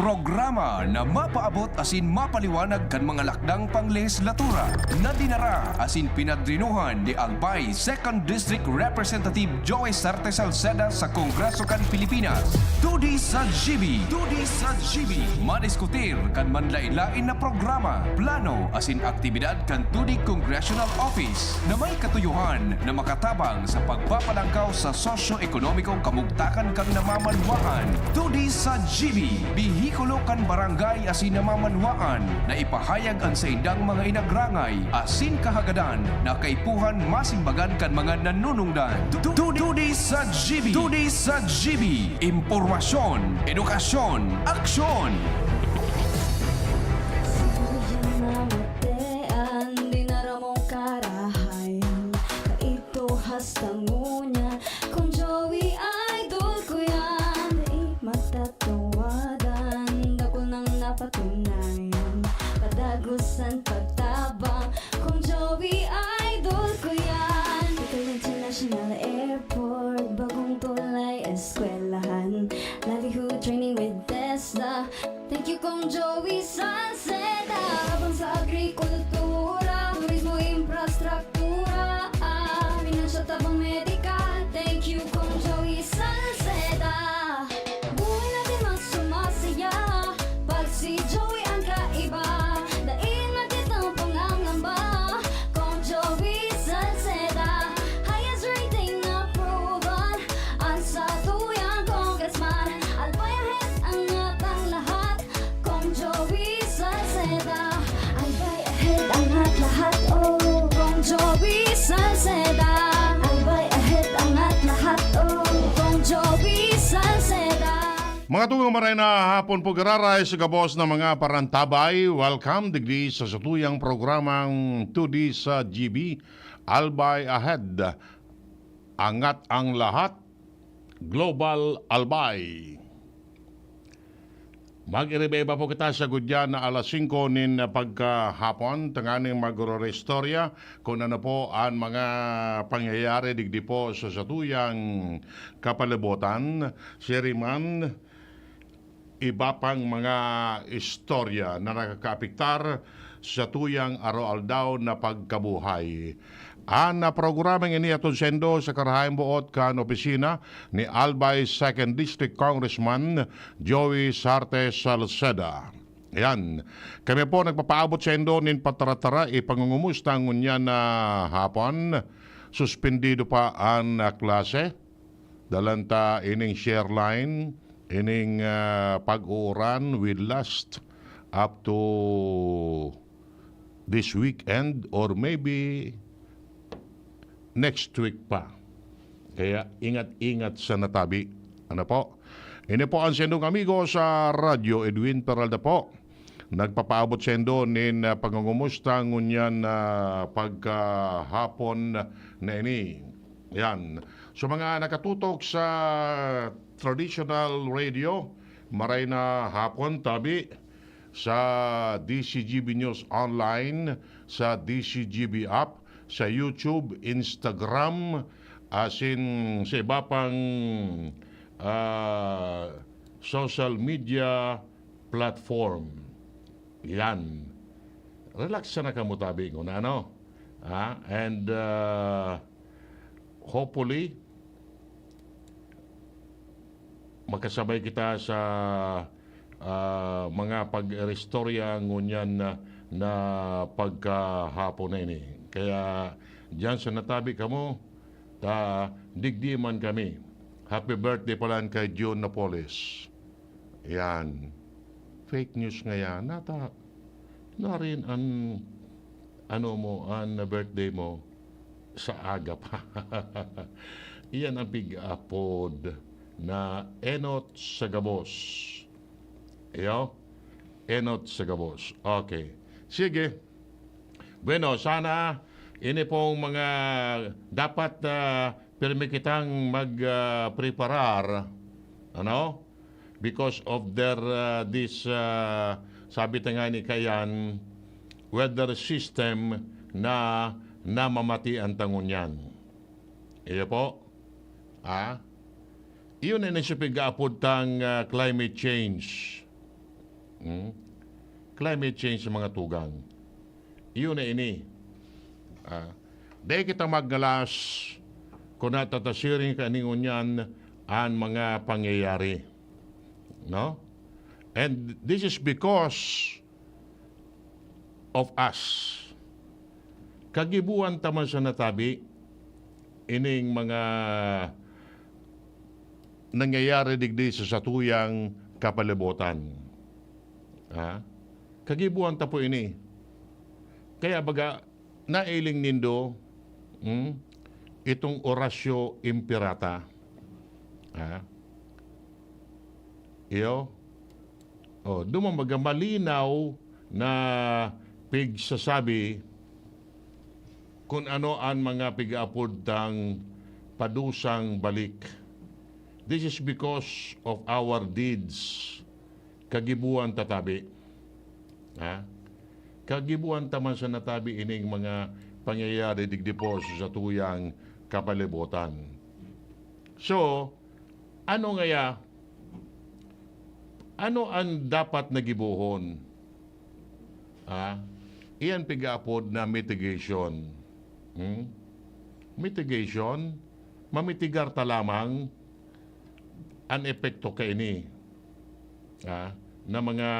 Programa na mapaabot asin mapaliwanag kan mga lakdang panglehislatura na dinara asin pinadrinuhan ni Albay 2nd District Representative Joey Sarte Salceda sa Kongreso kan Pilipinas. Tudi sa GB. Madiskutir kan manlain-lain na programa, plano asin aktibidad kan tudi Congressional Office na may katuyuhan na makatabang sa pagpapalangkaw sa sosyo-ekonomikong kamugtakan kan namamanwaan. Tudi sa GB. Hikulo kan barangay asin namamanwaan na ipahayag ang sa indang mga inagrangay asin kahagadan na kaipuhan masimbagan kan mga nanunungdan. Tudi sa GB. Impormasyon, edukasyon, aksyon. Padagusan pagtabang kung Joey idol ko yan. Ito International Airport, bagong tulay eskwelahan, livelihood training with Tesla. Thank you kung Joey Salceda. Habang sa agrikultura, turismo, infrastruktura, financial tabang medikal. Thank you kung Joey Salceda. Buhay natin mas sumasaya pag si Joey ang kaiba. Joey Salceda, albay ahead angat lahat kung Joey Salceda. Mga tugang maray na hapon po gararay sa gabos ng mga parantabay. Welcome digdi sa satuyang programang 2D sa GB. Albay ahead, angat ang lahat, Global Albay. Mag-iribeba po kita sa gudya na alas 5 nin pagkahapon, tanganing magro-restorya kung ano po ang mga pangyayari digdi po sa satuyang kapalibutan. Siriman, iba pang mga istorya na nakakapiktar sa tuyang araw-aldaw na pagkabuhay. Ang programang ini atong sendo sa karahayang buot kan opisina ni Albay 2nd District Congressman Joey Sarte Salceda. Ayan. Kami po nagpapaabot sendo nin pataratara ipangungumusta ngunya na hapon. Suspendido pa ang klase. Dalanta ining share line, ining pag-uuran will last up to this weekend or maybe next week pa. Kaya ingat-ingat sa natabi. Ano po? Ini po ang sendong amigo sa radyo, Edwin Peralta po. Nagpapaabot sendo nin pangungumusta ngunyan pagkahapon na ini. Yan. So mga nakatutok sa traditional radio, maray na hapon tabi sa DCGB News Online, sa DCGB app, sa YouTube, Instagram, asin sa iba pang social media platform. Yan. Relax na kamutabi ko na, ano? And hopefully, makasabay kita sa mga pag-restorya ngunyan na pagkahapon na ini. Kaya dyan sa natabi kamo, digdi man kami. Happy birthday pala kay June Napoles. Yan. Fake news nga yan. Na rin ang ang birthday mo sa aga pa. Iyan ang big-apod na Enot Sagabos. Iyo? Enot Sagabos. Okay. Sige. Bueno, sana ini pong mga dapat pirmi kitang mag-preparar, ano? Because of their this sabi nga ni Kayan, weather system na namamati ang tangunyan. Iyo po. Iyon ay nasipig-aapod tang climate change. Mm? Climate change sa mga tugang. Iyon na ini. Dahil kita maggalas kung natatasirin ka ningunyan ang mga pangyayari. No? And this is because of us. Kagibuan taman sa natabi, ining mga nangyayari digdi sa satuyang kapalibutan. Kagibuan ta po ini. Kaya baga, nailing nindo itong orasyo imperata. Iyo, dumamaga malinaw na pigsasabi kung ano ang mga pig-apod tang padusang balik. This is because of our deeds. Kagibuan tatabi. Kagibuan taman sa natabi ining mga pangyayari digdi po sa tuyang kapalibutan. So, ano ngaya? Ano ang dapat nagibuhon? Iyan pig-apod na mitigation. Mitigation, mamitigar ta lamang ang epekto ka ini na mga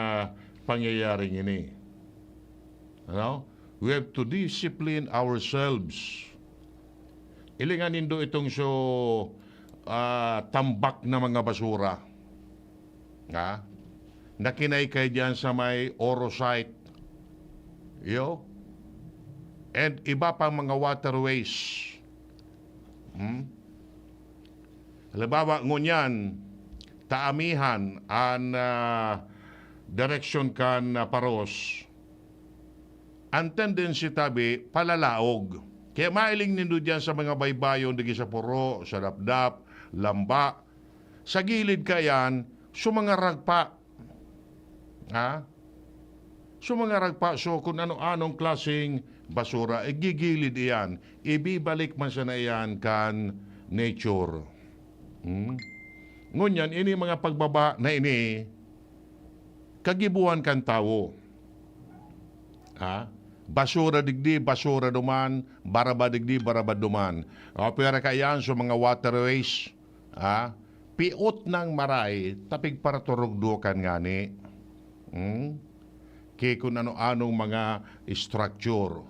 pangyayaring ini. We have to discipline ourselves. Ilingan nindo itong tambak na mga basura. Nakinay kayo dyan sa may Orosite. And iba pang mga waterways. Halimbawa, ngunyan, taamihan ang direksyon kan paros. Ang tendency tabi, palalaog. Kaya mailing nindo dyan sa mga baybayon, digi sa puro, sa dapdap, lamba. Sa gilid kayan, sumangarag pa. Sumangarag pa. So kung ano-anong klaseng basura, gigilid iyan. Ibibalik man sa na iyan kan nature. Ngunyan, ini mga pagbaba na ini, kagibuan kan tao. Basura digdi, basura duman, baraba digdi, baraba duman. Pero kayan sa mga waterways, piot ng maray, tapig para turugdukan ngani. Kaya kung ano-anong mga structure.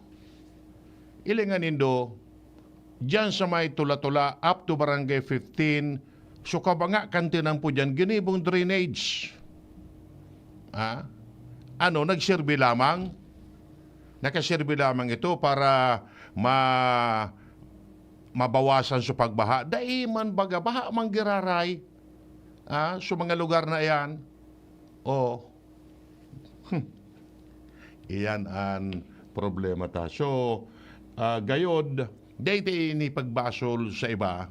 Ilingan nindo, dyan sa may tula-tula, up to barangay 15, so kabanga kantinan po dyan, ginibong drainage. Nagserbi lamang? Nakaserbi lamang ito para mabawasan sa pagbaha. Daiman baga, baha manggiraray sa mga lugar na yan. Iyan ang problema ta. So, gayod, dahil ni pagbasol sa iba,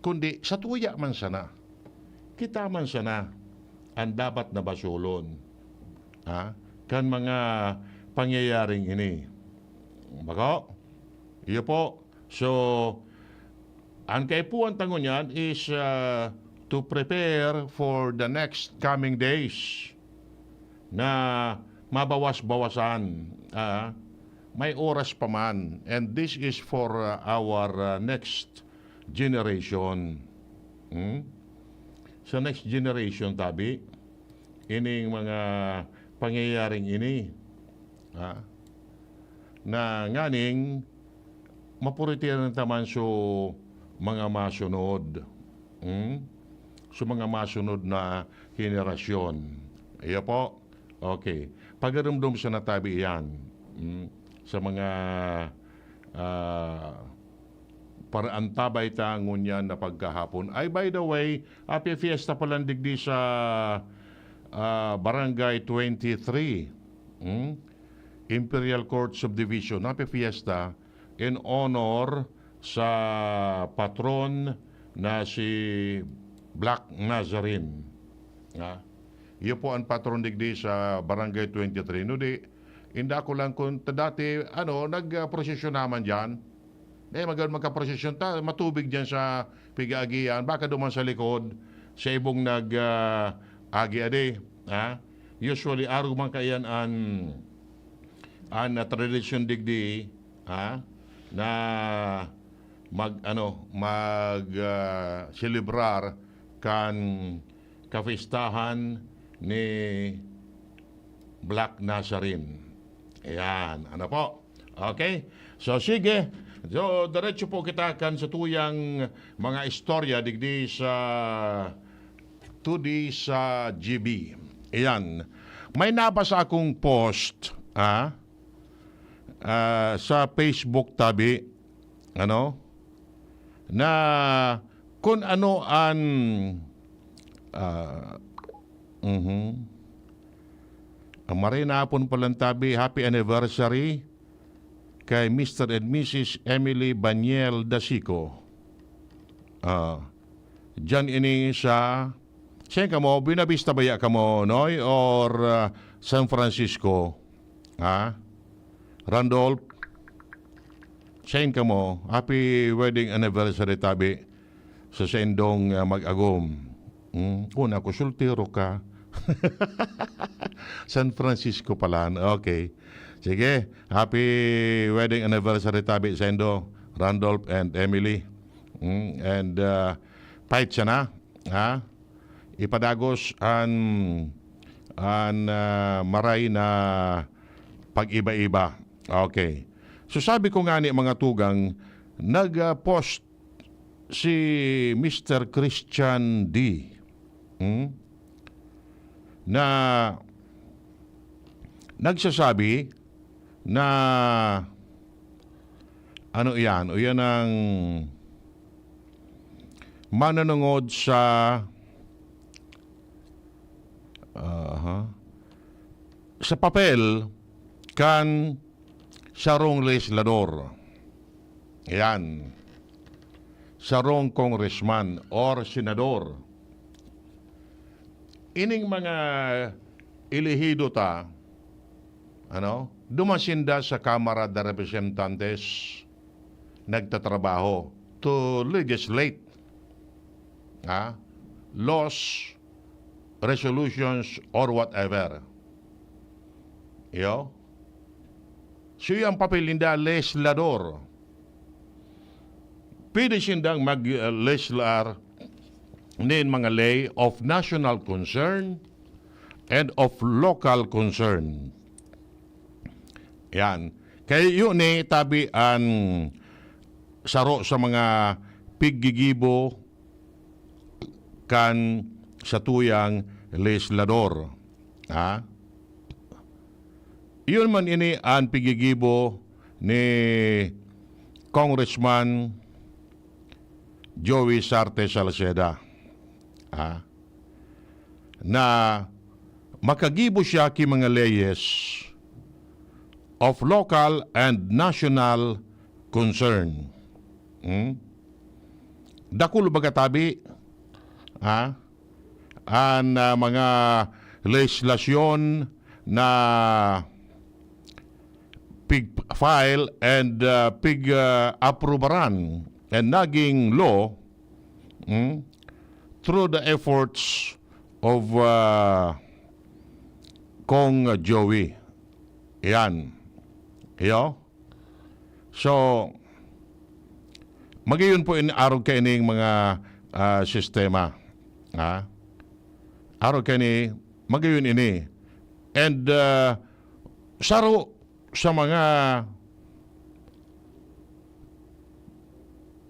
kundi sa tuya man sana. Kita man sana ang dapat na basulon. Kan mga pangyayaring ini. Bako? Iyo po. So, ang kaipuan tangon yan is to prepare for the next coming days na mabawas-bawasan. May oras pa man. And this is for our next generation. Sa next generation, tabi, ining mga pangyayaring ini. Na nganing, mapuritiran taman so mga masunod. So mga masunod na henerasyon. Iya po. Okay. Pagaramdam sa natabi yan sa mga paraantabay tangon yan na pagkahapon. Ay, by the way, happy fiesta palang digdi sa Barangay 23. Imperial Court Subdivision. Happy fiesta in honor sa patron na si Black Nazarene. Iyo po ang patron digdi sa Barangay 23. No di, hindi ko lang kung dati, nag-prosesyon naman dyan. Magka-prosesyon ta, matubig dyan sa Pigaagian. Baka duman sa likod, sa ibong nag-agi-ade. usually aro man kayan an tradisyon digdi na celebrar kan kapistahan ni Black Nazarene. Ayan, ano po? Okay? So sige, so diretso po kita kan sa tuyang mga istorya digdi sa GB. Ayan. May nabasa akong post sa Facebook tabi na kung ano ang marinapon palang tabi, happy anniversary kay Mr. and Mrs. Emily Baniel Dasico. Diyan ini sa saan ka mo? Binabista ba ya ka mo, Noy? Or San Francisco? Randolph? Saan ka mo? Happy wedding anniversary tabi sa sendong mag-agom. Una ko, sultiro ka. San Francisco pala. Okay. Sige. Happy wedding anniversary tabi sa Endo, Randolph and Emily. And fight siya na. Ipadagos an maray na pag-iba-iba. Okay. So sabi ko nga ni mga tugang, nag-post si Mr. Christian D. Na nagsasabi na ano yan? O yan ang mananungod sa papel kan sarong legislador. Yan. Sarong congressman or senador. Ining mga elehido ta, dumasinda sa Kamara de Representantes, nagtatrabaho to legislate laws, resolutions, or whatever. So yung papel ninda, legislador. Pwede sindang mag-legislar nin mga lay of national concern and of local concern. Yan. Kaya yun tabi ang saro sa mga piggigibo kan sa tuyang legislador. Yun man ini ang pigigibo ni Congressman Joey Sarte Salceda. Na makagibo siya ki mga leyes of local and national concern. Dakul bagatabi ang mga legislasyon na pig-file and pig-aprobaran and naging law through the efforts of Kong Joey. Yan. So, magayon po araw kayo ng mga sistema. Araw kayo ni, magayon ini. And saro sa mga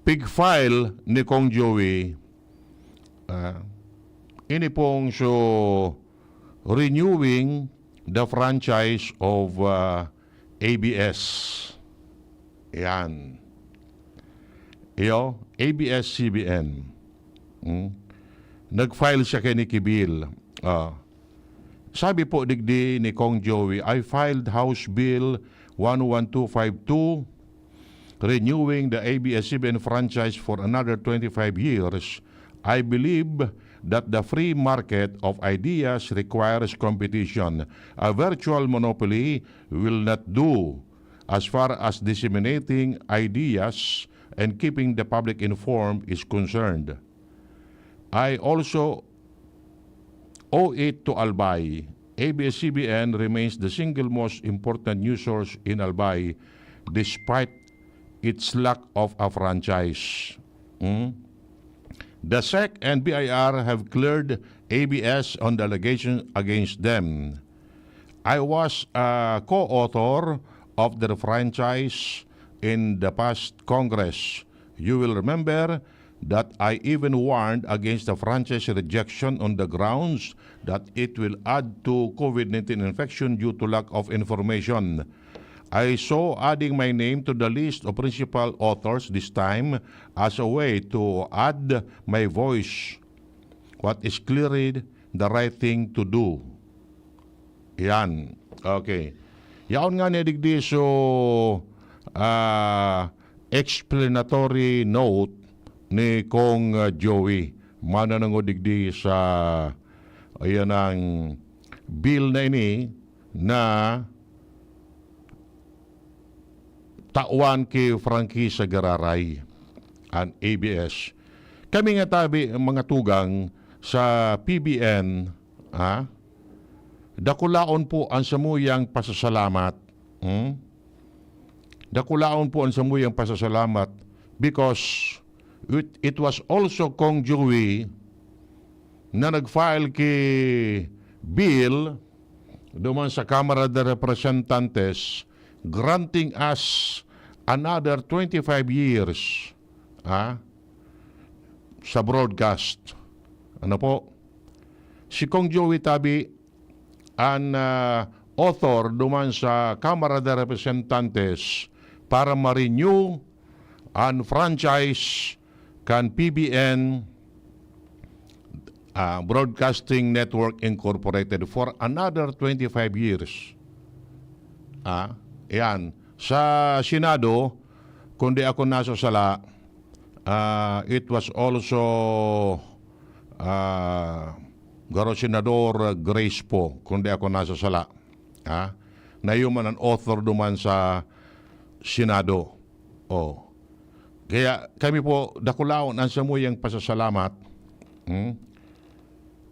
pig file ni Kong Joey, ini pong renewing the franchise of ABS. Yan. ABS-CBN. Nag-file siya kay Nikki Bill. Sabi po digdi ni Kong Joey, I filed House Bill 11252 renewing the ABS-CBN franchise for another 25 years. I believe that the free market of ideas requires competition. A virtual monopoly will not do as far as disseminating ideas and keeping the public informed is concerned. I also owe it to Albay ABS-CBN remains the single most important news source in Albay despite its lack of a franchise. The SEC and BIR have cleared ABS on the allegation against them. I was a co-author of the franchise in the past Congress. You will remember that I even warned against the franchise rejection on the grounds that it will add to COVID-19 infection due to lack of information. I saw adding my name to the list of principal authors this time as a way to add my voice, what is clearly the right thing to do. Yan. Okay. Yaon nga ni digdi so explanatory note ni Kong Joey. Mananangod digdi sa ayan ang bill na ini na tawan kay Frankie sa Gararay an ABS. Kami nga tabi mga tugang sa PBN, dakulaon po ang samuyang pasasalamat. Dakulaon po ang samuyang pasasalamat because it was also Kong Joey na nag-file kay bill duman sa Kamara de Representantes granting us another 25 years sa broadcast. Ano po? Si Kong Joey tabi an author duman sa Kamara de Representantes para ma-renew an franchise kan PBN Broadcasting Network Incorporated for another 25 years. Yan. Sa Senado, kundi ako nasa sala, it was also Garo Senador Grace po, kundi ako nasa sala. Na yuman ang author duman sa Senado. Kaya kami po dakulaon ang samuyang pasasalamat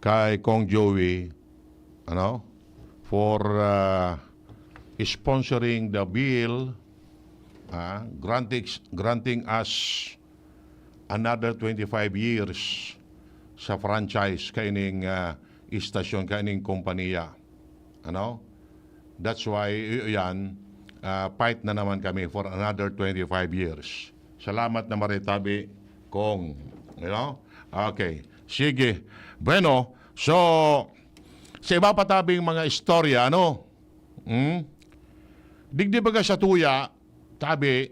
kay Kong Joey for sponsoring the bill granting us another 25 years sa franchise kaining istasyon kaining kompanya. That's why yan fight na naman kami for another 25 years. Salamat na maritabi, Kong. Okay. Sige. Bueno, so sa iba patabing mga istorya, digdi baga sa tuya, tabi,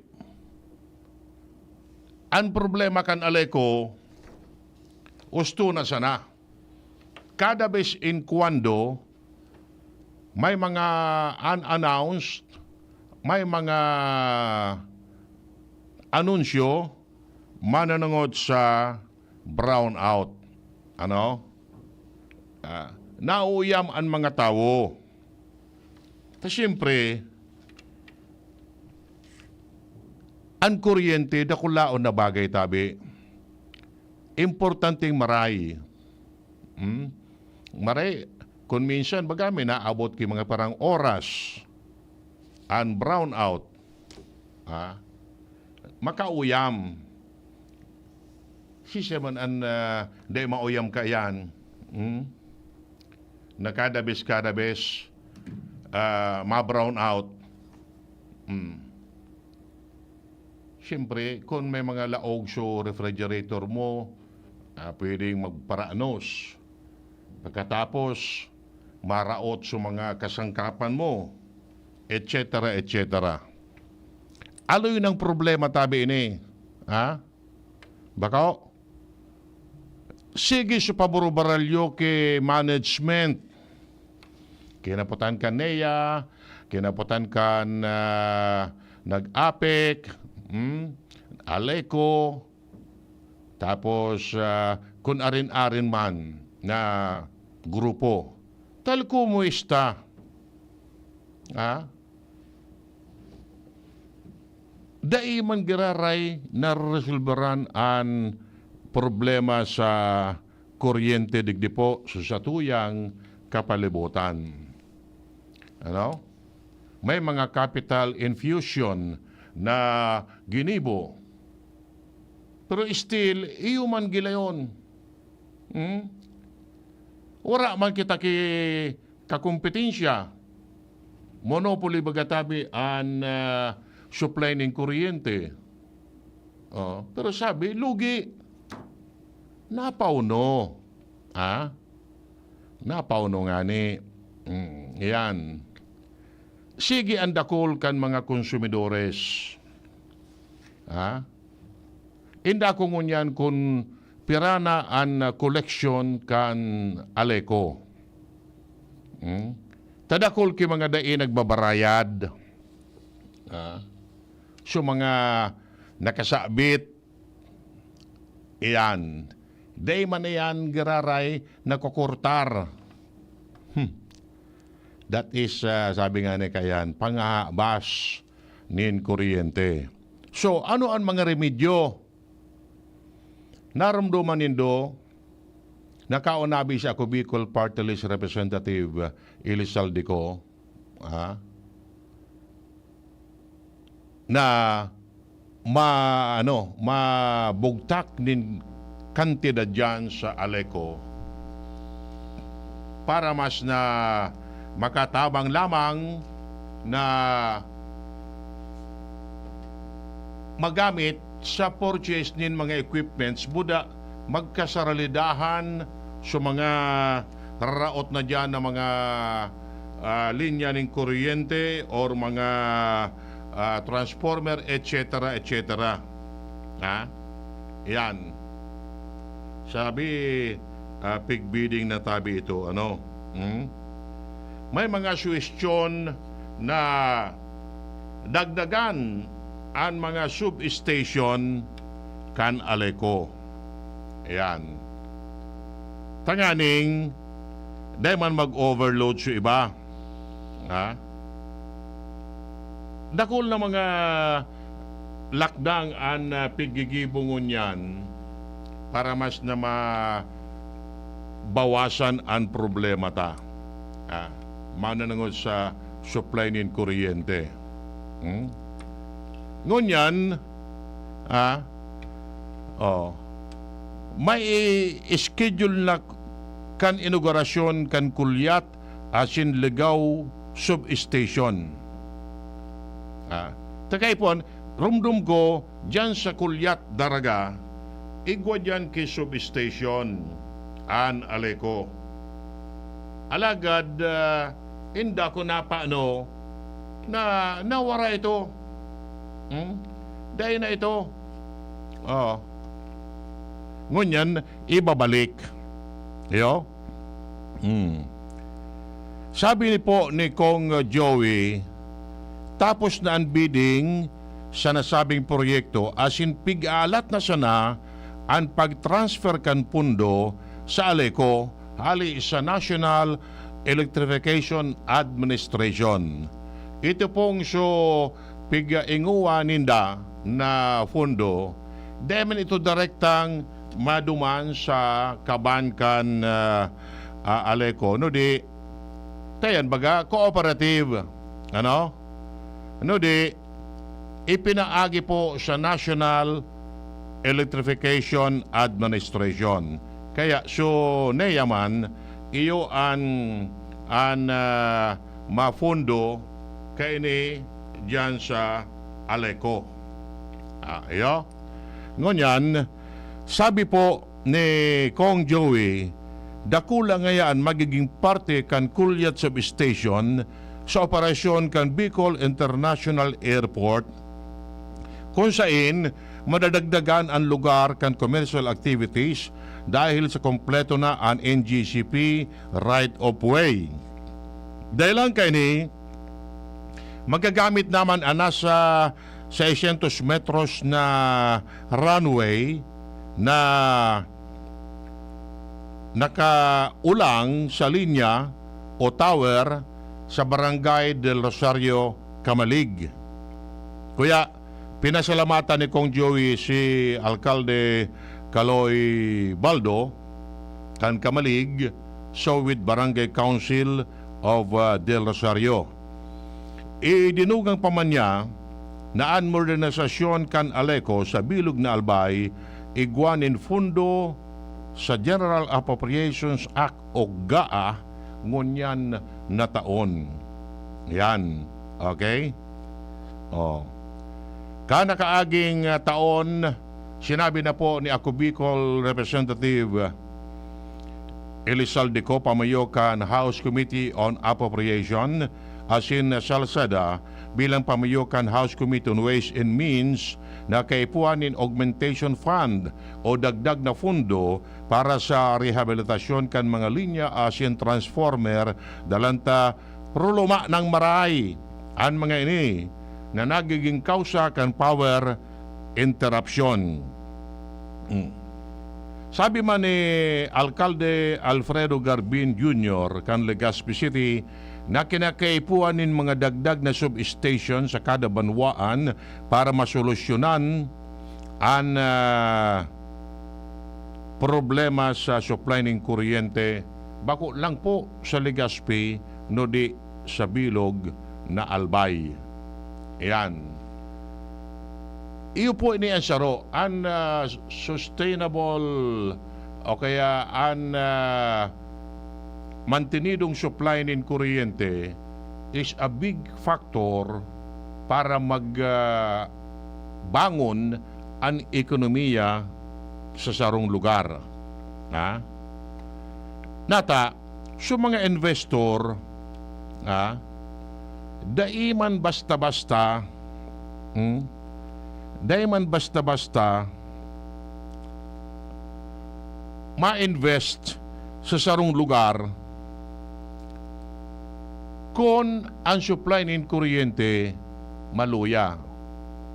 ang problema kan aleko, usto na sana. Kada bes in cuando, may mga unannounced, may mga anunsyo mananangod sa brownout. Nauyam ang mga tao. Siyempre, ang kuryente, dakulaon na bagay tabi. Importanteng maray. Maray, kung minsan bagami naabot ki mga parang oras ang brownout. Makauyam. Siya man ang di mauyam ka yan. Nakadabis ma-brown out. Siyempre, kung may mga laog sa refrigerator mo, pwedeng magparaanos. Pagkatapos, maraot sa mga kasangkapan mo, etc. etc. Ano yun ang problema tabi ini? Baka sige sa paborubaralyo ke management. Kinaputan ka NEA, kinaputan ka nag-APEC, ALECO, tapos kung arin-arin man na grupo. Tal kumuista. Dai man giraray na resolveran ang problema sa kuryente digdi po sa satuyang kapalibutan. Ano? May mga capital infusion na ginibo. Pero still, iyo man gilayon. Wala man kita kakompetensya. Monopoly bagatabi an supply ng kuryente. Pero sabi, lugi. Napauno. Napauno nga ni. Yan. Sige ang dakol kan mga konsumidores. Inda ko ngunyan kung pirana an collection kan Aleco. Tadakol ki mga dai nagbabarayad. So mga nakasabit, iyan. Day man iyan gararay nakukurtar. That is, sabi nga ni kayan, pangahabas nin kuryente. So, ano ang mga remedyo? Naramdaman nindo, nakaunabi siya ako Bicol Party List Representative Elisaldico, na mabugtak nin kantidad dyan sa Aleco para mas na makatabang lamang na magamit sa purchase nin mga equipments buda magkasaralidahan sa mga raot na dyan na mga linya ng kuryente or mga transformer, etc. etc. Yan. Sabi, pig bidding na tabi ito. May mga suwestyon na dagdagan ang mga substation kan Aleco. Ayan. Tanganing, dahil man mag-overload sa iba. Dakol na mga lakdang ang pigigibungon yan para mas na mabawasan ang problema ta. Mananangod sa supply nin kuryente. Ngunyan, may schedule na kan inaugurasyon kan kulyat asin Ligaw substation. Takaipon, rumdum ko dyan sa kulyat daraga, igwa dyan kay substation an Aleco. Alagad, inda ko na paano na nawara ito. Dahil na ito. Ngunyan, ibabalik. Yo? Sabi ni po ni Kong Joey, tapos na ang bidding sa nasabing proyekto asin pig-alat na sana ang pag-transfer kan pundo sa Aleco hali sa National Electrification Administration. Ito pong pig-inguwa ninda na fundo, demen ito direktang maduman sa kabankan Aleco. No di, tayan baga, cooperative. No di, ipinaagi po sa National Electrification Administration. Kaya neyaman iyo an mafundo kaini diyan sa Aleco. Iyo. Ngunyan, sabi po ni Kong Joey, dakula ngayon magiging parte kan Kulyat Substation sa operasyon kan Bicol International Airport kung saan madadagdagan ang lugar kan commercial activities dahil sa kompleto na ang NGCP right of way. Dahil lang kaini, magagamit naman ang nasa 600 metros na runway na nakaulang sa linya o tower sa Barangay del Rosario, Camalig. Kuya, pinasalamatan ni Kong Joey si Alcalde Caloy Baldo kan Camalig, so with Barangay Council of Del Rosario. Idinugang pa man niya na ang modernisasyon kan Aleco sa bilog na albay igwanin fundo sa General Appropriations Act o GAA ngunyan na taon. Yan. Okay? Oh. Kana kaaging taon, sinabi na po ni Ako Bicol Representative Elizalde Co, pamayokan House Committee on Appropriation, Asin Salceda bilang pamayokan House Committee on Ways and Means na kaipuanin Augmentation Fund o dagdag na fundo para sa rehabilitasyon kan mga linya asin transformer dalanta ruluma ng maray ang mga ini na nagiging kausa kan power interruption. Sabi man ni Alcalde Alfredo Garbin Jr. kan Legazpi City na kinakaipuanin mga dagdag na substation sa kada banwaan para masolusyonan ang problema sa supply ng kuryente bako lang po sa Legazpi no di sa bilog na albay. Yan. Iyo po ini ang saro ang sustainable o kaya ang mantenidong supply ng kuryente is a big factor para magbangon ang ekonomiya sa sarong lugar. Ha? Nata, sa mga investor, daiman basta-basta, daiman basta-basta ma-invest sa sarong lugar kung ang supply ng kuryente maluya.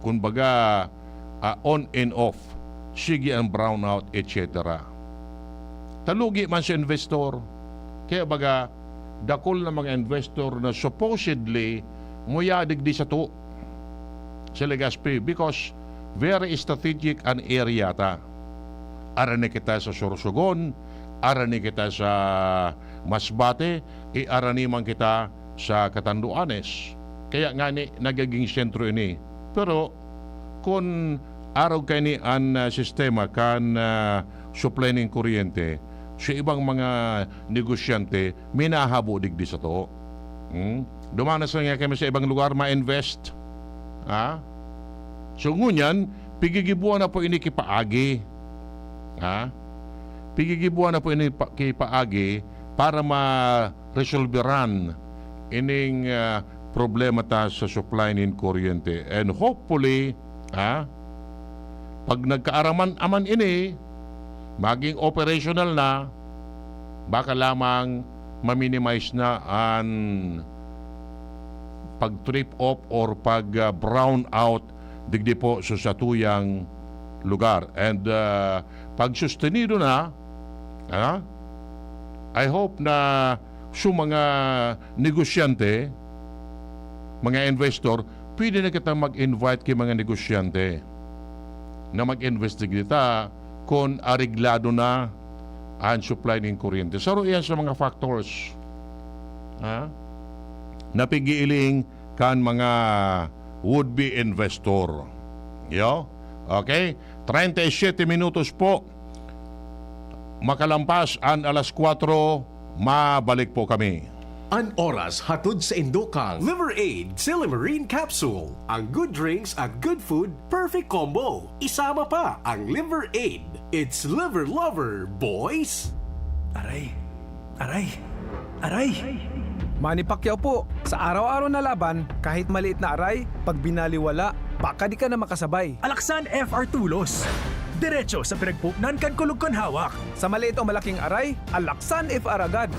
Kumbaga, on and off, sige ang brownout, etc. Talugi man sa investor. Kaya baga, dakol na mga investor na supposedly muyadig di sa to sa Legazpi because very strategic an area ta. Arani kita sa Sorsogon, arani kita sa Masbate, arani man kita sa Catanduanes. Kaya nga ni nagiging sentro ini. Pero kung araw kayo ni ang sistema kan supply ng kuryente, sa ibang mga negosyante, minahabo digdi sa to. Dumanas na nga kami sa ibang lugar ma-invest. So ngunyan, pigigibuan na po ini kipaagi. Pigigibuan na po ini kipaagi para ma-resolveran ining problema ta sa supply ng kuryente. And hopefully, pag nagkaaraman-aman ini, maging operational na, baka lamang ma-minimize na ang pag-trip off or pag-brown out digdi po sa satuyang lugar. And pag sustenido na, I hope na sa mga negosyante, mga investor, pwede na kita mag-invite kay mga negosyante na mag-investigate kung ariglado na ang supply ng kuryente. Saro yan sa mga factors napigiiling kan mga would-be investor. Yo? Okay? 37 minutos po. Makalampas ang alas 4, mabalik po kami. An oras hatod sa Indokang Liver Aid Silimarine Capsule. Ang good drinks at good food, perfect combo. Isama pa ang Liver Aid. It's liver lover, boys! Aray! Aray! Aray! Manny Pacquiao po, sa araw-araw na laban, kahit maliit na aray, pag binaliwala, baka di ka na makasabay. Alaksan FR Tulos. Diretso sa pinagpupnan kan kulog kon hawak. Sa maliit o malaking aray, Alaksan FR agad.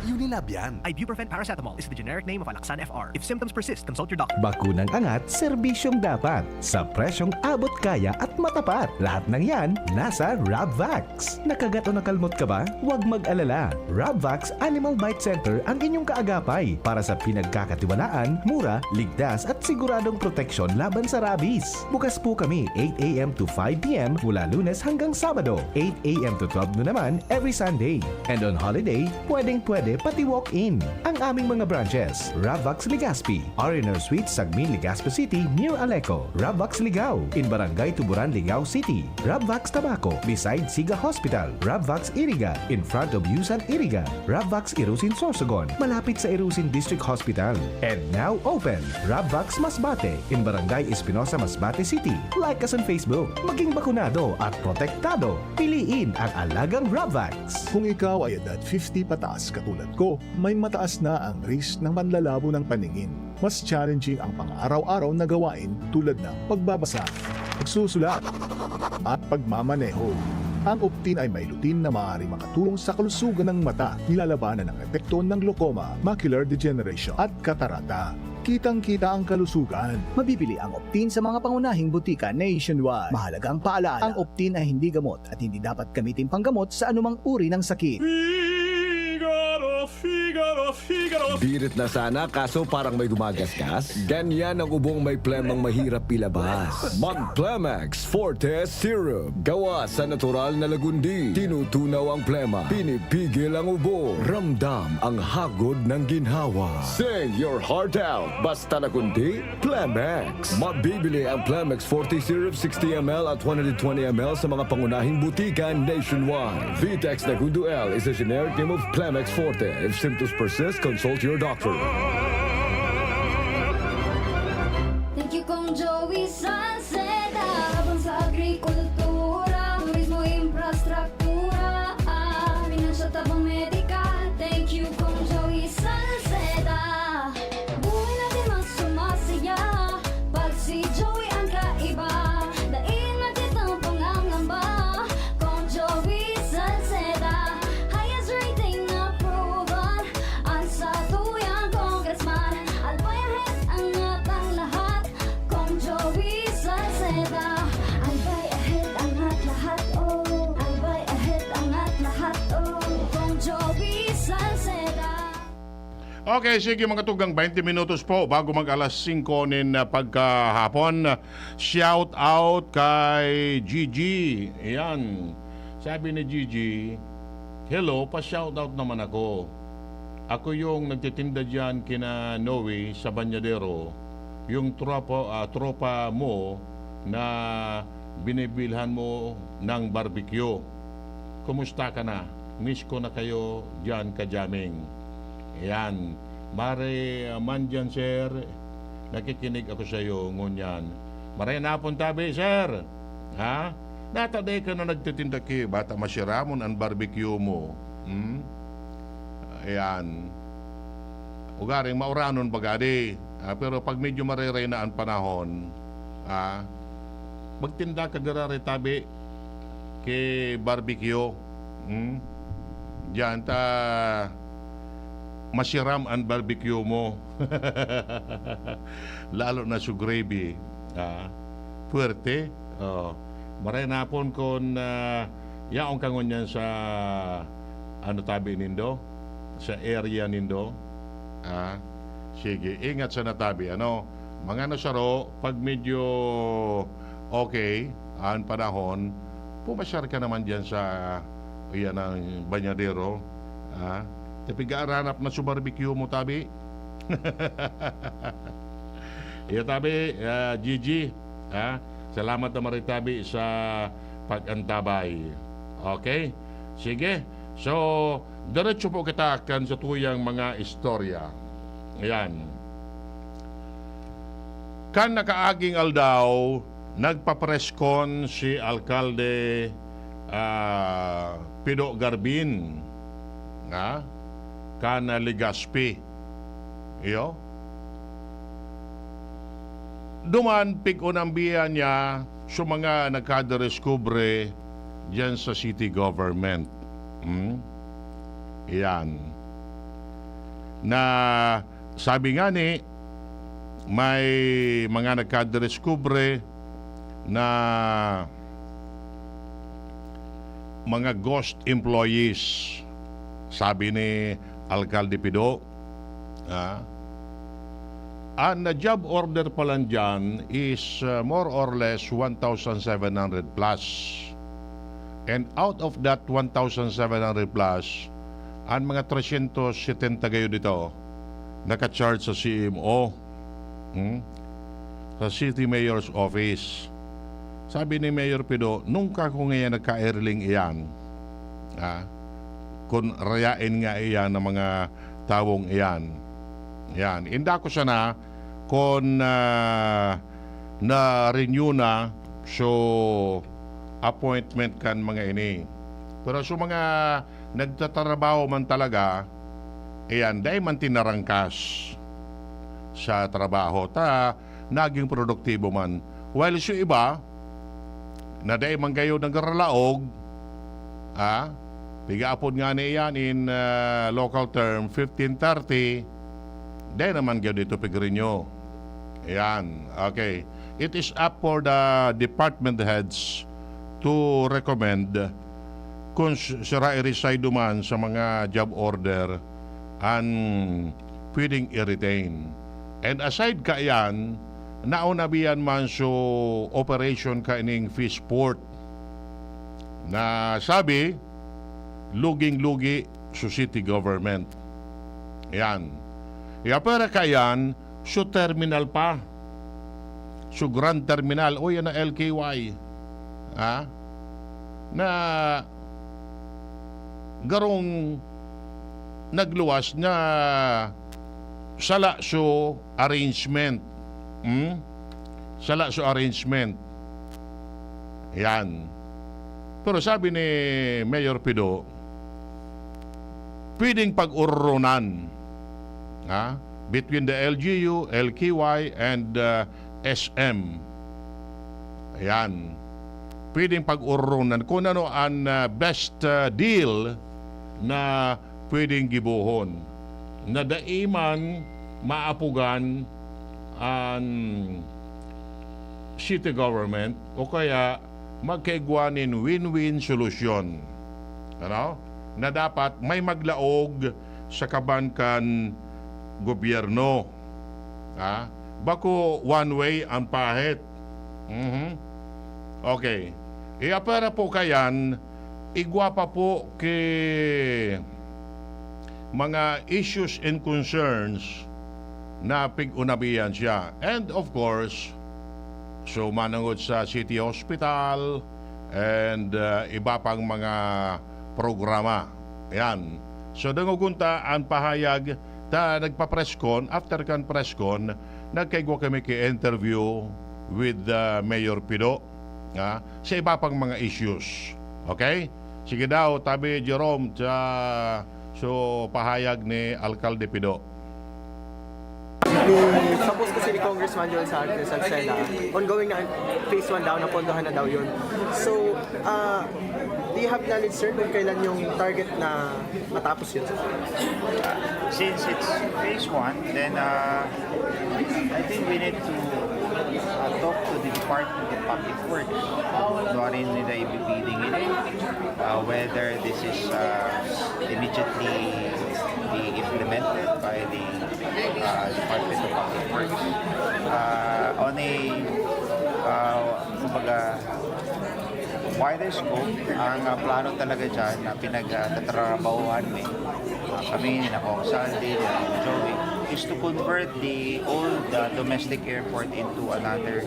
Unilab yan. Ibuprofen paracetamol is the generic name of Alaksan FR. If symptoms persist, consult your doctor. Bakunang angat, serbisyong dapat. Sa presyong abot kaya at matapat. Lahat ng yan, nasa Rabvax. Nakagat o nakalmot ka ba? Huwag mag-alala. Rabvax Animal Bite Center ang inyong kaagapay para sa pinagkakatiwalaan, mura, ligtas at siguradong proteksyon laban sa rabies. Bukas po kami 8 a.m. to 5 p.m. mula Lunes hanggang Sabado, 8 a.m. to 12 noon naman every Sunday. And on holiday, pwedeng-pwede pati walk-in. Ang aming mga branches, Ravvax Legazpi, R&R Suite, Sagmin, Legazpi City, near Aleco, Ravvax Ligao, in Barangay Tuburan, Ligao City, Ravvax Tabaco, beside Siga Hospital, Ravvax Iriga, in front of Yusan Iriga, Ravvax Irusin Sorsogon, malapit sa Irusin District Hospital. And now open, Ravvax Masbate, in Barangay Espinosa, Masbate City. Like us on Facebook, maging bakunado at protektado. Piliin ang alagang Ravvax. Kung ikaw ay edad 50 pataas katulad ko, may mataas na ang risk ng panlalabo ng paningin. Mas challenging ang pang-araw-araw na gawain tulad ng pagbabasa, pagsusulat, at pagmamaneho. Ang Optin ay may lutin na maaaring makatulong sa kalusugan ng mata, nilalabanan ng epekto ng glaucoma, macular degeneration at katarata. Kitang-kita ang kalusugan. Mabibili ang Optin sa mga pangunahing butika nationwide. Mahalagang paalala, ang Optin ay hindi gamot at hindi dapat gamitin panggamot sa anumang uri ng sakit. Birit na sana kaso parang may gumagasgas. Ganyan ang ubong may plemang mahirap ilabas. Mag-Plemex Forte Syrup. Gawa sa natural na lagundi. Tinutunaw ang plema. Pinipigil ang ubo. Ramdam ang hagod ng ginhawa. Sing your heart out. Basta na kundi, Plemex. Mabibili ang Plemex Forte Syrup 60ml at 120ml sa mga pangunahing butika nationwide. Vitex Nagundo L is a generic name of Plemex Forte. If symptoms persist, consult your doctor. Thank you Kong Joey Salceda. Habang sa agrikultura, turismo, infrastruktura, financial tabang medical. Thank you Kong Joey Salceda. Buhay natin mas sumasaya pag si Joey ang kaiba. Daig natin ang pangangamba. Kong Joey Salceda, highest rating na proven. Ang sa tuyang congressman, albayahet ang atang lahat. Kong Joey Salceda, albay ahead ang at lahat, oh. Albay ahead ang at lahat, oh. Kong Joey Salceda. Okay, sige mga tugang, 20 minutos po bago mag alas 5 nin pagkahapon. Shout out kay Gigi. Ayan. Sabi ni Gigi, hello, pa-shout out naman ako. Ako yung nagtitinda dyan kina Noe sa Banyadero. Yung tropa mo na binibilhan mo ng barbecue. Kumusta ka na? Miss ko na kayo dyan ka-jamming. Ayan. Mare man dyan, sir. Nakikinig ako sa iyo ngunyan. Maray na pong tabi, sir. Ha? Nataday ka na nagtitinda ki. Bata masyaramon ang barbecue mo. Ayan. Ugaring mauranon bagadi. Pero pag medyo mariray na ang panahon, magtinda ka garari tabi kay barbecue. Diyan ta masiram ang barbecue mo. Lalo na sa gravy. Puwerte. Maray na pon kung yaong kangon yan sa ano tabi nindo, sa area nindo. Sige, ingat sa natabi. Ano, mga nasaro, pag medyo okay ang panahon, pumasyar ka naman dyan sa yan ang Banyadero. Tapi gaaranap na sa barbecue mo tabi. Iyo tabi, Gigi. Salamat na maritabi sa pag-antabay. Okay? Sige. So, diretso po kita kan sa tuyang mga istorya. Ayan. Kan nakaaging aldaw, nagpapreskon si Alkalde Pido Garbin. Kana Legazpi. Iyo. Duman pikon ang biya niya sa mga nagkadareskubre dyan sa city government. Iyan. Na sabi nga ni, may mga nagkadareskubre na mga ghost employees. Sabi ni Alkalde Pido, ang job order pa lang dyan is more or less 1,700 plus. And out of that 1,700 plus, ang mga 370 gayo dito naka-charge sa CMO, sa City Mayor's Office. Sabi ni Mayor Pido, nung kako ngayon nagka-airling iyan, kung rayain nga iyan ng mga tawong iyan. Yan. Inda ko siya na kung na-renew na so appointment kan mga ini. Pero so mga nagtatrabaho man talaga, iyan, dahil man tinarangkas sa trabaho, naging produktibo man. While so iba, na dahil man kayo nagralaog, pigaapod nga niyan in local term, 1530, dahil naman kayo dito pigrinyo. Ayan, okay. It is up for the department heads to recommend kung sira i-reside man sa mga job order and pwedeng i-retain. And aside ka yan, naunabihan man so operation ka ining fish port na sabi, luging-lugi sa city government. Yan. Para ka yan, so terminal pa. So grand terminal, o yan na LKY. Na garong nagluwas na sala so arrangement. Sala so arrangement. Yan. Pero sabi ni Mayor Pido, pwedeng pag-urunan between the LGU, LKY, and SM. Ayan. Pwedeng pag-urunan kung ano ang best deal na pwedeng gibuhon. Na daiman maapugan ang city government o kaya magkaigwanin win-win solution. Na dapat may maglaog sa kabankan gobyerno. Bako one way ang pahit. Okay. Para po kayan, igwa pa po kay mga issues and concerns na pig-unabihan siya. And of course, so manangod sa City Hospital and iba pang mga programa. Yan. So dangugunta ang pahayag ta nagpa-presscon, after kan presscon, nagkaigwa kami ki-interview with Mayor Pido sa iba pang mga issues. Okay? Sige daw, tabi Jerome so pahayag ni Alcalde Pido. Suppose kasi ni Congressman Joel Santos sa Sena, ongoing na phase 1 daw, napondohan na daw yun. So, do you have knowledge, sir, kung kailan yung target na matapos yun? Since it's phase 1, then I think we need to talk to the Department of Public Works. Doon nila ibibiling whether this is immediately be implemented by the Department of Public Works. On a kumbaga wider scope, ang plano talaga dyan na pinagtatrabahuhan kami ni Kong Sandy, ni Joey, is to convert the old domestic airport into another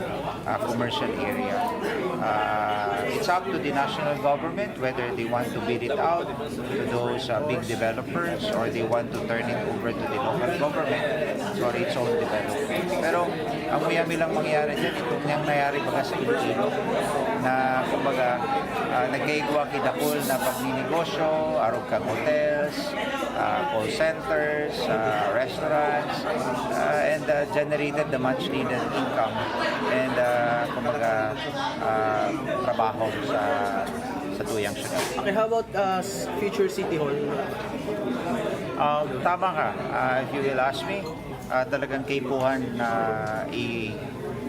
commercial area. It's up to the national government whether they want to bid it out to those big developers or they want to turn it over to the local government for its own development. Pero ang muyami lang mangyari dyan, itong nangyari baka sa Iloilo na kumbaga nagkaigwa kidakol na pagninegosyo, arog kang hotels, call centers, restaurants, and generated the much needed income and kumbaga trabaho sa tuyang syudad. Okay, how about future City Hall? Tama ka. If you will ask me, talagang kaipuhan na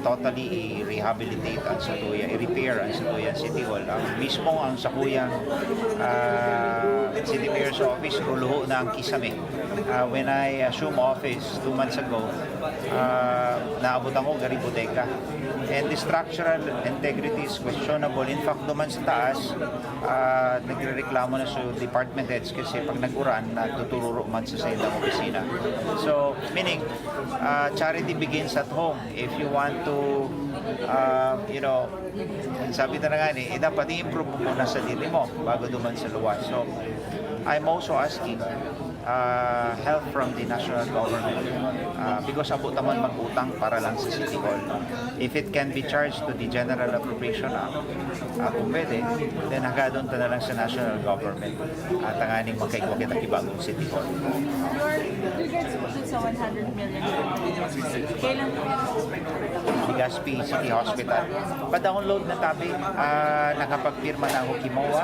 totally i-rehabilitate ang Satuya, i-repair ang Satuyan City Hall. Mismo ang Sakuyang City Mayor's office, ruluho na ang kisame. When I assumed office 2 months ago, naabot ako gari bodega. And the structural integrity is questionable. In fact, duman sa taas, nagre-reklamo na sa department heads kasi pag nag-uran, natuturo man sa isang opisina. So, meaning, charity begins at home. If you want to, sabi na nga dapat i-improve mo muna sa sarili mo bago duman sa luwas. So, I'm also asking help from the national government because abot naman mag-utang para lang sa City Hall. If it can be charged to the General Appropriation Act, kung pwede, then hagadon ta na lang sa national government at tanganing magkaigwa kita kibagong City Hall. Sa 100 million. Kailan po? Legazpi City Hospital. Pa-download na tabi, nakapagpirma na ako kimowa.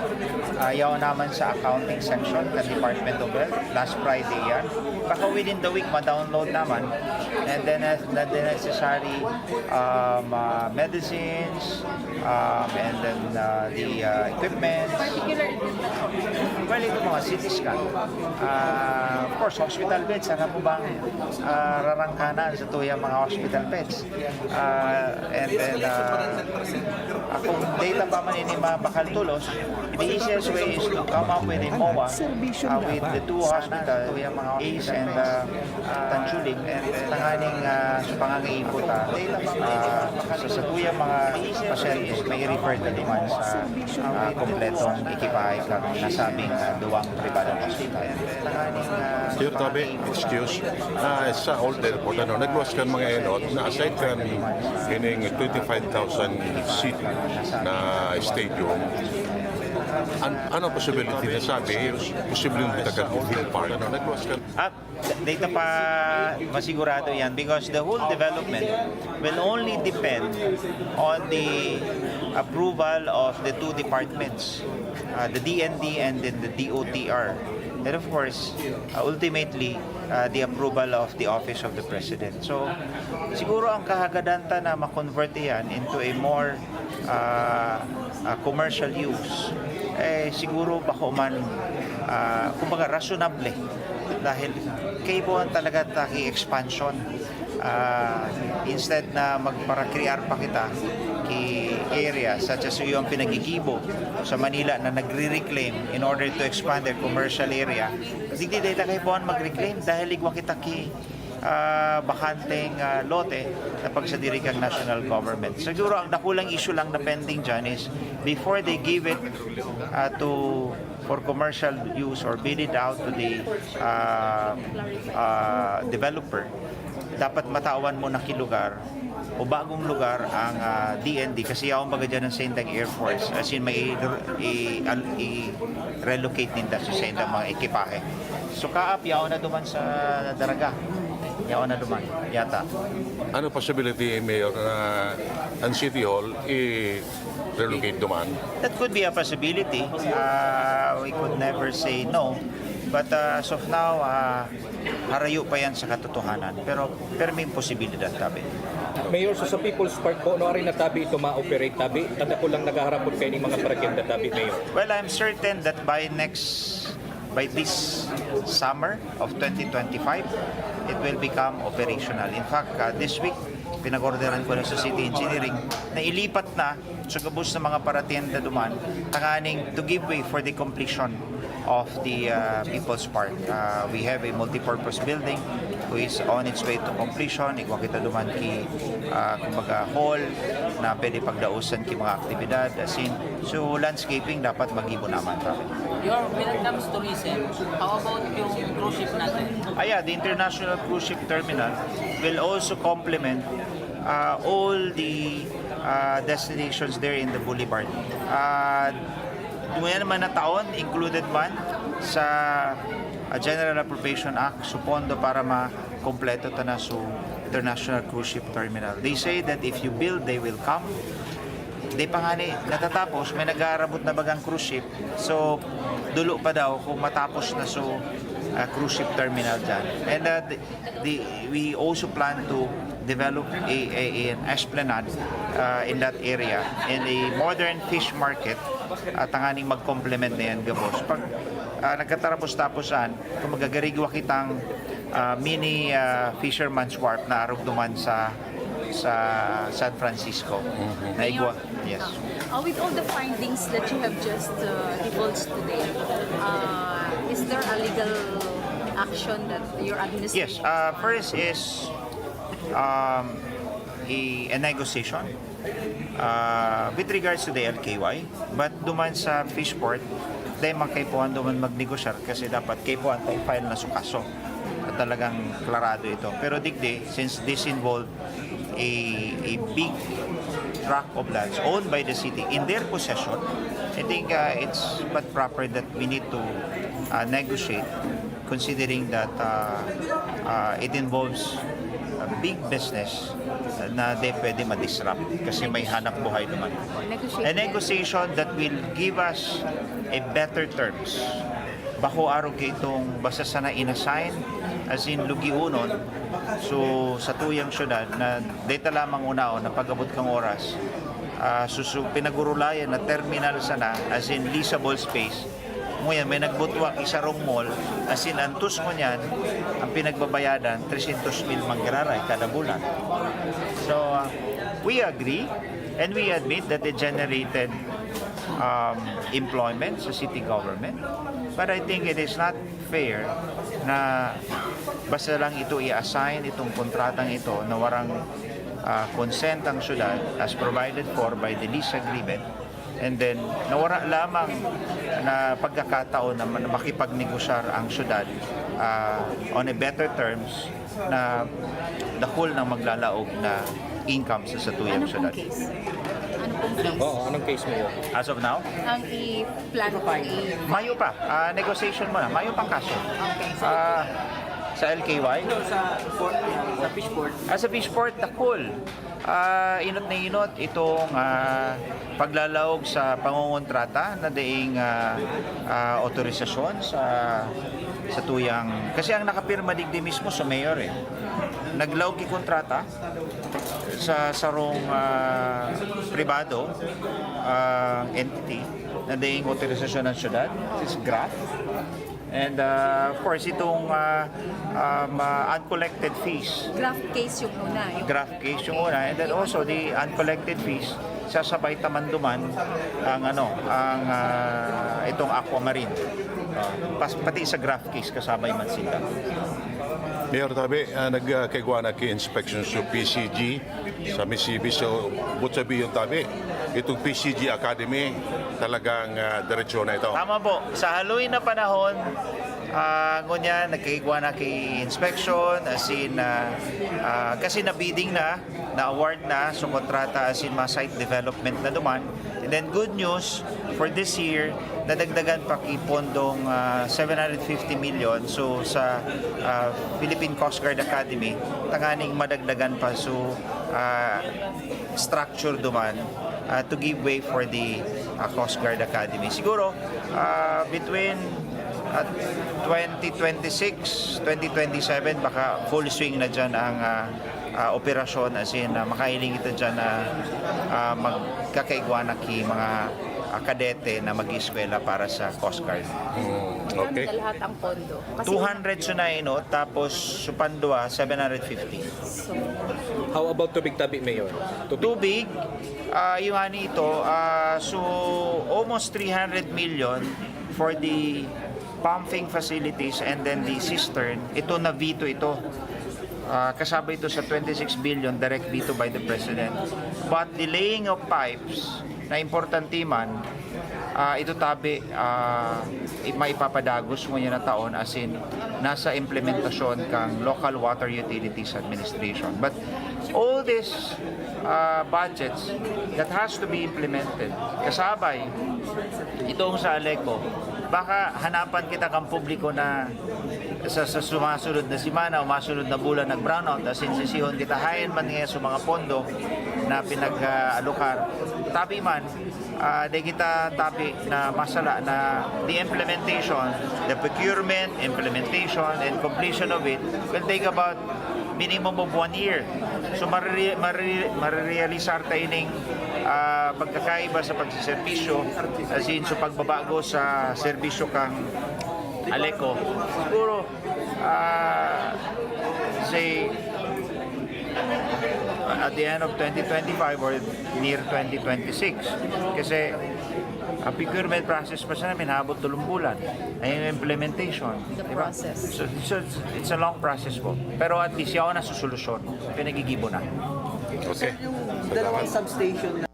Ayaw naman sa accounting section ng Department of Health. Last Friday yan. Baka within the week, ma-download naman. And then the necessary medicines, and then the equipment. Well, ito mga CT scan. Of course, hospital beds. Ano po bang rarangkanan sa tuyang mga hospital beds? And then, kung data pa man ini bakal tulos, the easiest way is to come up with a MOA with the two hospitals, yung mga ACE and Tanchuling, and tanganing sa pangangaipot sa tuyang mga pasyentes may refer na naman sa kompletong ekipahe kang nasabing duwang pribadong hospital. Sir Toby, excuse, sa old airport, nagluwas kan mga enot na aside kan kining 25,000 seat na stadium, ano possibility na sabi, posibleng bitagan ng Hill Park, nagluwas kan? Data pa masigurado yan because the whole development will only depend on the approval of the two departments, the DND and then the DOTR. And of course, ultimately, the approval of the Office of the President. So, siguro ang kahagadanta na makonvert yan into a more commercial use, siguro bako man, kumbaga, rationable. Dahil kaibuhan talaga taki expansion. Instead na magparakrear pa kita ki area such as yung pinagigibo sa Manila na nagre-reclaim in order to expand their commercial area, di data kaibuhan mag-reclaim dahil igwa kita ki bakanteng lote na pagsadiri kang national government. Siguro ang nakulang issue lang na pending dyan is before they give it for commercial use or bid it out to the developer, dapat matawan mo na kilugar o bagong lugar ang DND kasi yaong baga dyan ng Sendang Air Force as in may i-relocate nila sa Sendang mga ekipahe. So kaap yaon na duman sa Daraga. Yaon na duman, yata. Ano possibility, Mayor, na ang City Hall i-relocate duman? That could be a possibility. We could never say no. But as of now, harayo pa yan sa katotohanan. Pero may posibilidad tabi. Mayor, so sa People's Park po, no rin na tabi ito ma-operate tabi? Tanda ko lang nagaharap po kayo ng mga parakenda tabi, Mayor. Well, I'm certain that by this summer of 2025, it will become operational. In fact, this week, pinag-orderan ko na sa City Engineering na ilipat na sa gabos ng mga paratienda duman, tanganing to give way for the completion of the People's Park. We have a multi-purpose building who is on its way to completion. Igwa kita duman ki kumbaga hall na pwede pagdausan ki mga aktibidad. So landscaping dapat mag-ibo naman. When it comes to tourism, how about yung cruise ship natin? The International Cruise Ship Terminal will also complement all the destinations there in the boulevard. Dumayan naman na taon, included man sa General Appropriation Act, supondo para makompleto ta na sa International Cruise Ship Terminal. They say that if you build, they will come. Di pa nga natatapos, may nag-aarabot na bagang cruise ship. So, dulo pa daw kung matapos na cruise ship terminal dyan. And we also plan to develop an esplanade in that area and a modern fish market tanganing mag-complement na yan, gabos. Pag nagkatarapos-tapusan, kung magagarigwa kitang mini fisherman's wharf na arog duman sa San Francisco. Naigwa. Yes. With all the findings that you have just divulged today, is there a legal action that your administration? Yes. First is a negotiation with regards to the LKY. But duman sa Fishport, dahil makaipuan duman magnegosyar kasi dapat kaipuan tayo file na sukaso. At talagang klarado ito. Pero digdi, since this involved a big tract of lands owned by the city in their possession, I think it's but proper that we need to negotiate, considering that it involves a big business na di pwede ma-disrupt kasi may hanap buhay naman. A negotiation that will give us a better terms. Bako araw kay itong basta sana inassign as in lugiunon so sa tuyang syudad na data lamang unao na pag-abot kang oras pinagurulayan na terminal sana as in leasable space mo yan, may nagbutwak isarong mall as in antus mo yan ang pinagbabayadan 300,000 manggararay kada bulan. So we agree and we admit that it generated employment sa city government. But I think it is not fair na basta lang ito i-assign itong kontratang ito na warang consent ang syudad as provided for by the lease agreement, and then nawara lamang na pagkakataon na makipagnegosyar ang syudad on a better terms na dahol ng maglalaog na income sa satuyang syudad. Anong case mo yun? As of now? Ang i-plano pa Mayo pa. Negotiation mo na. Mayo pang kaso. Sa LKY? Sa Fishport. Sa Fishport, dakol. Inot na inot itong paglalaog sa pangungontrata na daing otorisasyon sa tuyang. Kasi ang nakapirma digdi mismo sa mayor eh. Naglaog kontrata sa sarong pribado entity na daing otorisasyon ng syudad. This is GRAF. And of course, itong uncollected fees. Graph case yung una. Graph case yung una. And then also the uncollected fees, sasabay tamanduman ang itong aquamarine. Pati sa graph case kasabay man sila. Mayor Tabi, nagkaigwa na ki-inspection sa PCG sa Mississippi. So, butsabi yung Tabi, itong PCG Academy talagang diretsyon na ito. Tama po. Sa Halloween na panahon, ngunya, nagkaigwa na ki-inspection as in, kasi na-bidding na award na, so kontrata as in mga site development na duman. And then good news, for this year, nadagdagan pa kipondong 750 million. So sa Philippine Coast Guard Academy, tanganing madagdagan pa so structure duman to give way for the Coast Guard Academy. Siguro between 2026, 2027 baka full swing na dyan ang operasyon as in makailing ito dyan na magkakaigwa na ki mga kadete na mag-eskwela para sa Coast Guard. Okay. Lahat ang pondo. 200 sunayin, no? Tapos supandua 750. So, how about Tubig Tabi, Mayor? Tubig, yung ani ito, so almost 300 million for the pumping facilities and then the cistern. Ito na veto ito. Kasabay ito sa 26 billion direct veto by the President. But the laying of pipes na importante man, ito Tabi, maipapadagos mo yan na taon as in nasa implementasyon kang Local Water Utilities Administration. But all these budgets that has to be implemented, kasabay itong sa Aleco, baka hanapan kita kang publiko na sa sumasunod na simana o masunod na bulan nag-brownout as in sisihon kita hayan man ngayon sa mga pondo na pinag-alokar. Tabi man, di kita tabi na masala na the implementation, the procurement, implementation, and completion of it will take about minimum of 1 year. So marirealisar tayo ng pagkakaiba sa pagsiservisyo, as in sa pagbabago sa serbisyo kang Aleco. Siguro, say, at the end of 2025 or near 2026. Kasi ang procurement process pa sa namin habot 3 bulan. Ay yung implementation. The diba? process. So it's a long process po. Pero at least yaw na susolusyon. Pinagigibo na. Sir, yung dalawang substation na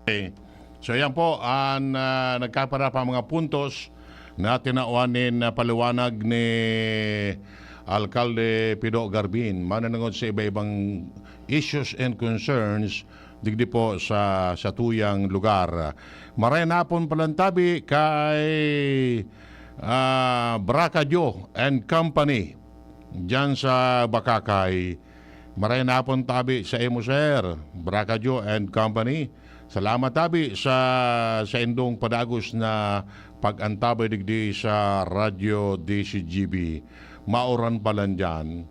Okay. So yan po ang nagkapara pa mga puntos na tinauanin na paliwanag ni Alkalde Pido Garbin. Mananangod sa iba-ibang issues and concerns digdi po sa tuyang lugar. Maray napon palantabi kay Bracadyo and Company dyan sa Bakakay. Maray napon tabi sa imo sir, Bracadyo and Company. Salamat tabi sa indong padagos na pag-antabay digdi sa Radyo DCGB. Mauran pa lang dyan.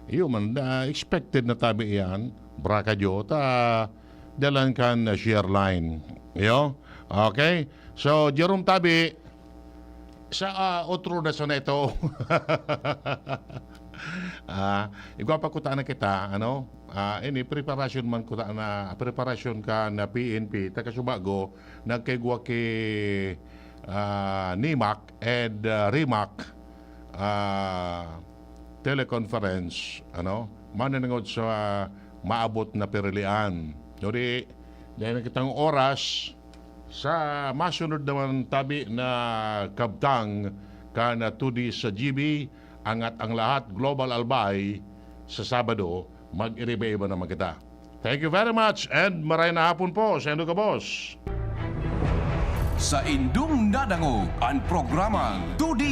Iyo man, expected na tabi yan. Bracadyo, dalan kan share line. Iyo? Okay? So, Jerome tabi, sa otro na sa neto. Igwapa ko na kita, ano? Ini preparasyon man ko na preparasyon ka na PNP takasubago nagkaigwa ki NIMAC and RIMAC teleconference mananangod sa maabot na perilian. Dori dahil kitang oras sa masunod naman tabi na kabtang ka na 2D sa GB angat ang lahat Global Albay sa Sabado mag-iriba-iba naman kita. Thank you very much and maray na hapon po sa inyo ka, boss. Sa indung nadangog ang programang 2D